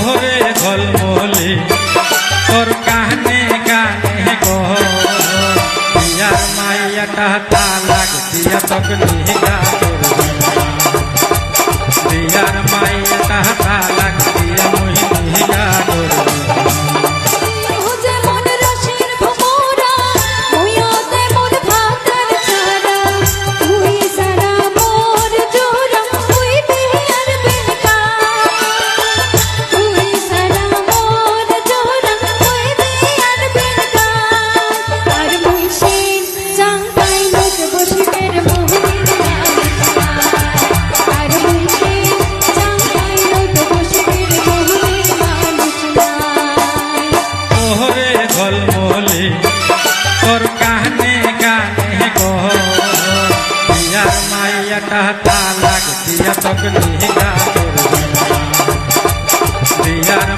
ওরে ঝলমলে তোর কানে কানে গো বিয়ার মাইয়াটা তালাক দিয়া তোকে নিগা বিয়ার মাইয়াটা তালাক দিয়া মুই নিগা ঝলমলে তোর কানে কানে গো বিয়ার মাইয়াটা তালাক দিয়া তোকে নিগা বিয়ার